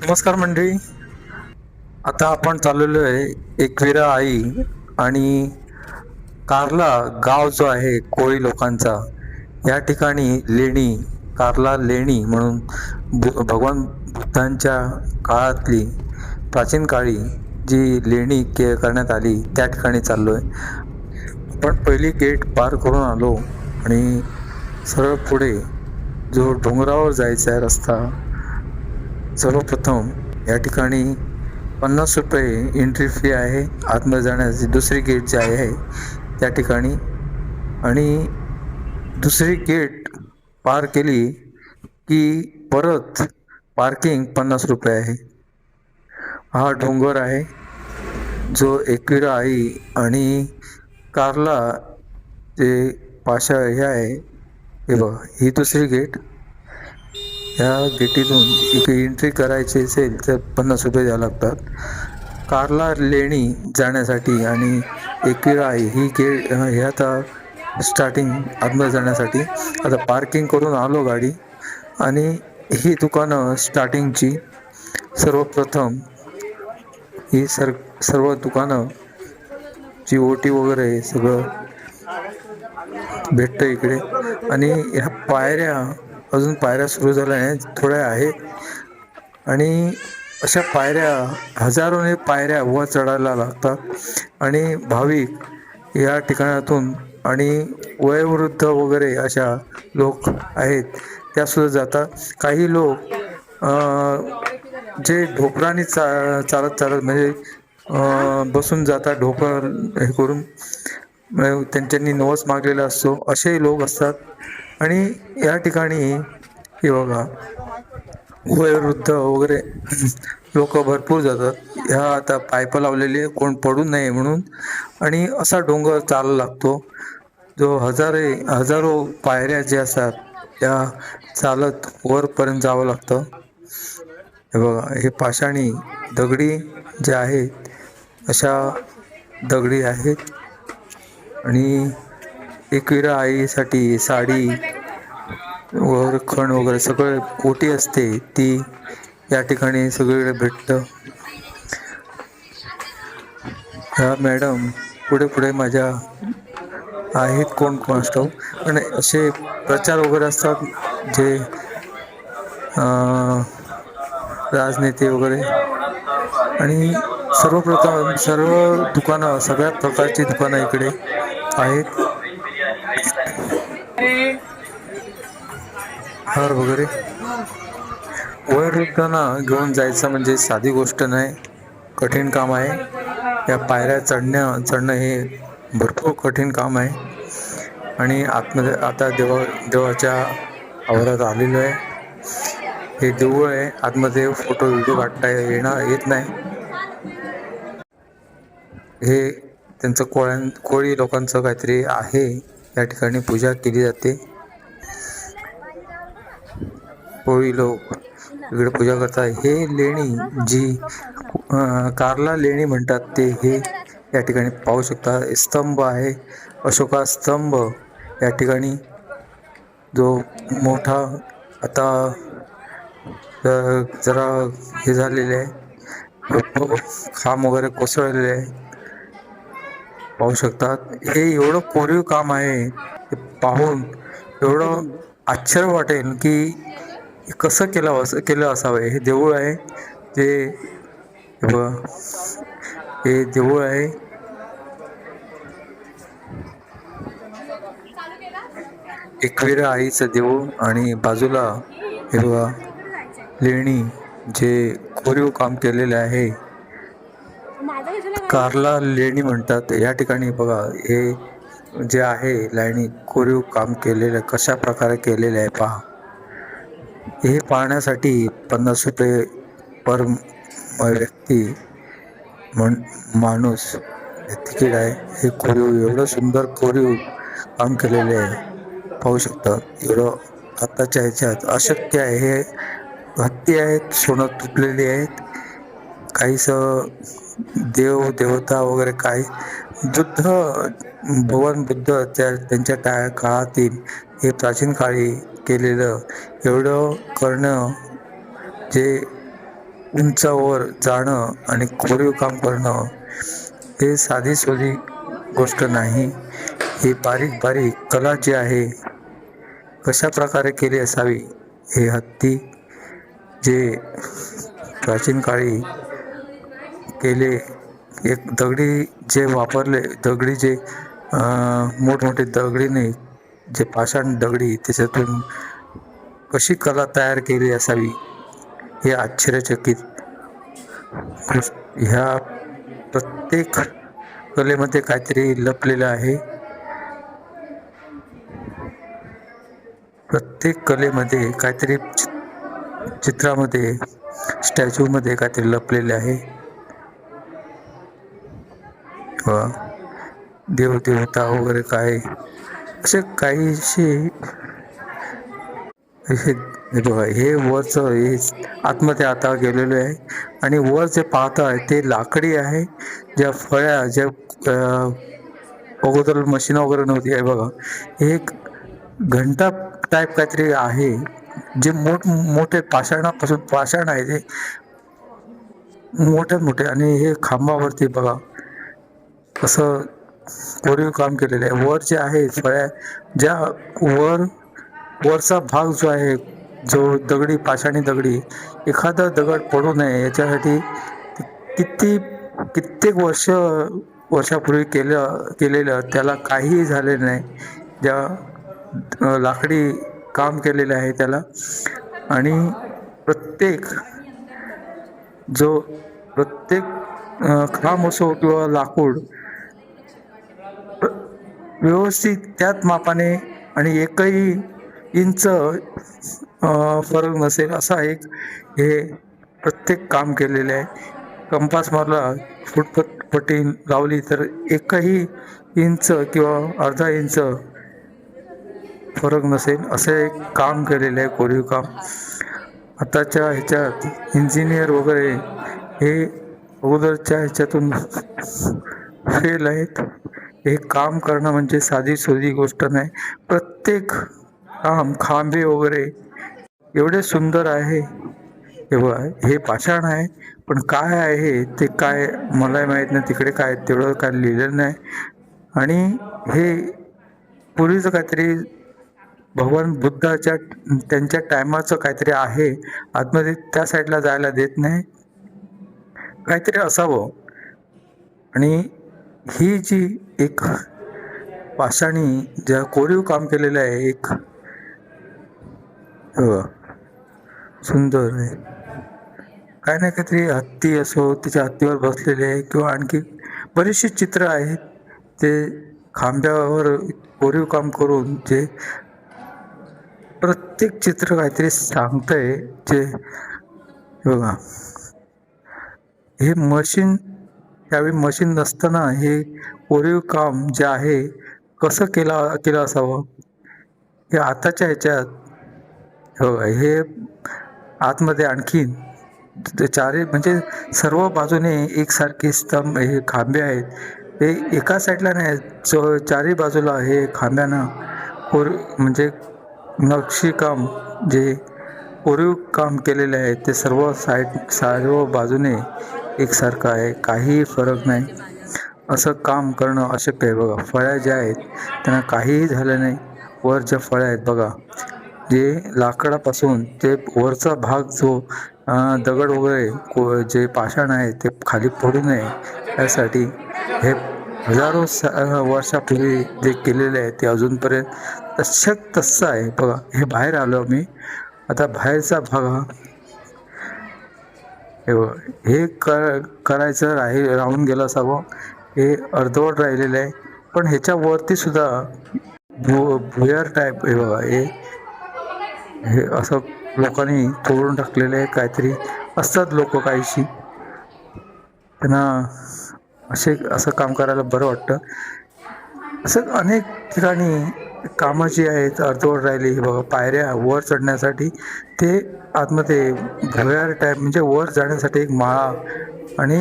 नमस्कार मंडळी. आता आपण चाललेलो आहे एकविरा आई आणि कार्ला गाव जो आहे कोळी लोकांचा. या ठिकाणी लेणी, कार्ला लेणी म्हणून भगवान बुद्धांच्या काळातली प्राचीन काळी जी लेणी करण्यात आली त्या ठिकाणी चाललोय. आपण पहिली गेट पार करून आलो आणि सरळ पुढे जो डोंगरावर जायचा आहे रस्ता, सर्वप्रथम या ठिकाणी 50 रुपये एंट्री फी आहे आतमध्ये जाण्याची. दुसरी गेट जी आहे त्या ठिकाणी, आणि दुसरी गेट पार केली की परत पार्किंग 50 रुपये आहे. हा डोंगर आहे जो एकविरा आई आणि कार्ला जे पाशा हे आहे. हे बघा, ही दुसरी गेट. ह्या गेटीतून इथे एंट्री करायची असेल तर 50 रुपये द्यावे लागतात कार्ला लेणी जाण्यासाठी. आणि एकविरा आई ही गेट हे आता स्टार्टिंग आतमध्ये जाण्यासाठी. आता पार्किंग करून आलो गाडी, आणि ही दुकानं स्टार्टिंगची. सर्वप्रथम ही सर्व दुकानं जी ओटी वगैरे सगळं भेटतं इकडे. आणि ह्या पायऱ्या, अजून पायऱ्या सुरू झाल्या आहेत, थोड्या आहेत. आणि अशा पायऱ्या, हजारोने पायऱ्या वर चढायला लागतात. आणि भाविक या ठिकाणातून आणि वयोवृद्ध वगैरे अशा लोक आहेत त्यासुद्धा जातात. काही लोक जे ढोपराने चालत चालत म्हणजे बसून जातात, ढोपर हे करून त्यांनी नवस मागलेला असतो, असे लोक असतात. आणि या ठिकाणी हे बघा, वयोवृद्ध वगैरे लोक भरपूर जातात. ह्या आता पाईप लावलेले, कोण पडू नये म्हणून. आणि असा डोंगर चालायला लागतो जो हजारो पायऱ्या जे असतात त्या चालत वरपर्यंत जावं लागतं. हे बघा, हे पाषाणी दगडी जे आहेत अशा दगडी आहेत. आणि एकविरा आईसाठी साडी वर खण वगैरे सगळं ओटी असते ती या ठिकाणी सगळीकडे भेटतं. ह्या मॅडम पुढे पुढे माझ्या आहेत, कोण असतो. आणि असे प्रचार वगैरे असतात जे राजनेते वगैरे. आणि सर्वप्रथम सर्व दुकानं, सगळ्या प्रकारची दुकानं इकडे आहेत. हार वगैरे. वयोवृद्धांना घेऊन जायचं म्हणजे साधी गोष्ट नाही, कठीण काम आहे. या पायऱ्या चढणं हे भरपूर कठीण काम आहे. आणि आतमध्ये आता देवाच्या आवारात आलेलो आहे. हे देऊळ आहे, आतमध्ये फोटो व्हिडिओ काढता येत नाही. हे त्यांचं कोळी लोकांचं काहीतरी आहे, या ठिकाणी पूजा केली जाते. कोळी लोक इकडे पूजा करतात. हे लेणी जी कार्ला लेणी म्हणतात ते हे या ठिकाणी पाहू शकता. स्तंभ आहे, अशोका स्तंभ या ठिकाणी, जो मोठा आता जरा हे झालेले आहे, खांब वगैरे कोसळलेले आहे, पाहू शकतात. हे एवढं कोरीव काम आहे, ते पाहून एवढं आश्चर्य वाटेल की कसं केलं असावं. हे देऊळ आहे, हे देऊळ आहे. एकविरा आईचं देऊळ, आणि बाजूला हे बघा लेणी जे कोरीव काम केलेले आहे, कार्ला लेणी म्हणतात. या ठिकाणी बघा, हे जे आहे लाईनी कोरीव काम केलेलं कशा प्रकारे केलेले आहे पहा. हे पाहण्यासाठी 50 रुपये पर व्यक्ती माणूस तिकीट आहे. हे कोरीव, एवढं सुंदर कोरीव काम केलेले आहे, पाहू शकता. एवढं आताच्या ह्याच्यात अशक्य आहे. हे हत्ती आहेत, सोनं तुटलेली आहेत, काहीच देवता वगैरे, काही भगवान बुद्ध त्यांच्या काळातील हे प्राचीन काळी केलेलं एवढं करणं जे उंचावर जाणं आणि कोरीव काम करणं हे साधी सोधी गोष्ट नाही. ही बारीक बारीक कला जी आहे कशा प्रकारे केली असावी, हे हत्ती जे प्राचीन काळी केले, एक दगडी जे वापरले, दगडी जे मोठमोठे दगडी नाही, जे पाषाण दगडी, त्याच्यातून कशी कला तयार केली असावी हे आश्चर्यचकित. ह्या प्रत्येक कलेमध्ये काहीतरी लपलेलं आहे. प्रत्येक कलेमध्ये काहीतरी, चित्रामध्ये, स्टॅच्यूमध्ये काहीतरी लपलेले आहे. देवदेवता वगैरे काय असे काहीशी हे बघा, हे वरचं हे आतमध्ये आता गेलेलो आहे आणि वर जे पाहता आहे ते लाकडी आहे. ज्या फळ्या, ज्या अगोदर मशीन वगैरे नव्हती आहे बघा, एक घंटा टाईप काहीतरी आहे, जे मोठे पाषाणापासून पाषाण आहे ते मोठे मोठे, आणि हे खांबावरती बघा कसं कोरीव काम केलेलं आहे. वर जे आहे फळ्या, ज्या वरचा भाग जो आहे, जो दगडी, पाषाणी दगडी, एखादा दगड पडू नये याच्यासाठी कित्येक वर्षापूर्वी केलेलं त्याला काहीही झाले नाही. ज्या लाकडी काम केलेलं आहे त्याला, आणि प्रत्येक खांब असो किंवा लाकूड व्यवस्थित त्याच मापाने आणि एकही इंच फरक नसेल असा एक हे प्रत्येक काम केलेले आहे. कंपास मारला, फुटपट्टी लावली तर एकही इंच किंवा अर्धा इंच फरक नसेल असं एक काम केलेलं आहे, कोरीव काम. आताच्या ह्याच्यात इंजिनियर वगैरे हे अगोदरच्या ह्याच्यातून फेल आहेत. हे काम करणं म्हणजे साधी सोधी गोष्ट नाही. प्रत्येक काम, खांबे वगैरे एवढे सुंदर आहे. हे पाषाण आहे, पण काय आहे ते काय मलाही माहीत नाही, तिकडे काय तेवढं काय लिहिलेलं नाही. आणि हे पूर्वीचं काहीतरी भगवान बुद्धाच्या त्यांच्या टायमाचं काहीतरी आहे आतमध्ये, त्या साईडला जायला देत नाही, काहीतरी असावं. आणि ही जी एक पाषाणी ज्या कोरीव काम केलेलं आहे, एक सुंदर आहे. काय नाही, काहीतरी हत्ती असो, त्याच्या हत्तीवर बसलेले किंवा आणखी बरीचशी चित्र आहेत, ते खांब्यावर कोरीव काम करून जे प्रत्येक चित्र काहीतरी सांगतंय. जे बघा, हे मशीन, त्यावेळी मशीन नसताना हे कोरीव काम जे आहे कसं केलं असावं, हे आताच्या ह्याच्यात हे आतमध्ये आणखीन चारी, म्हणजे सर्व बाजूने एकसारखे स्तंभ, हे खांबे आहेत, ते एका साईडला नाही, चारी बाजूला हे खांब्यांना म्हणजे नक्षीकाम, जे कोरीव काम केलेले आहे ते सर्व बाजूने एकसारखं आहे, काहीही फरक नाही. असं काम करणं अशक्य आहे. बघा, फळ्या ज्या आहेत त्यांना काहीही झालं नाही. वर ज्या फळ्या आहेत बघा, जे लाकडापासून ते वरचा भाग जो दगड वगैरे जे पाषाण आहे ते खाली पडू नये यासाठी हे हजारो वर्षापूर्वी जे केलेले आहे ते अजूनपर्यंत तसं आहे. बघा, हे बाहेर आलो मी आता, बाहेरचा भाग हा हे करायचं राहून गेलं असावं, हे अर्धवट राहिलेलं आहे. पण ह्याच्या वरती सुद्धा भुयार टाईप हे बघा, हे असं लोकांनी तोडून टाकलेलं आहे. काहीतरी असतात लोक काहीशी, त्यांना असं काम करायला बरं वाटतं. असं अनेक ठिकाणी कामं जी आहेत अर्धवट राहिली. हे बघा, पायऱ्या वर चढण्यासाठी, ते आतमध्ये भुयार टाईप, म्हणजे वर जाण्यासाठी एक माळा, आणि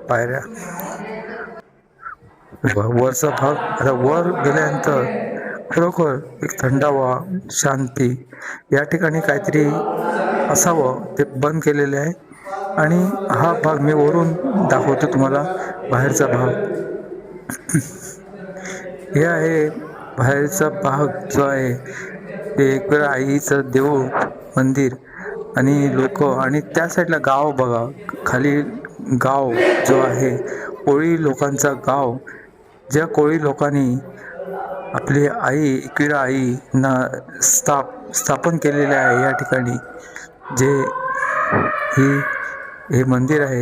पायऱ्या, वरचा भाग. आता वर गेल्यानंतर खरोखर एक थंडावा, शांती, या ठिकाणी काहीतरी असावं ते बंद केलेले आहे. आणि हा भाग मी वरून दाखवतो तुम्हाला, बाहेरचा भाग. हे आहे बाहेरचा भाग जो आहे ते एक वेळ आईचं देऊळ, मंदिर आणि लोक, आणि त्या साईडला गाव बघा, खाली गाव जो आहे, कोळी लोकांचा गाव, ज्या कोळी लोकांनी आपली आई, एकविरा आई ना स्थापन केलेले आहे या ठिकाणी, जे ही हे मंदिर आहे.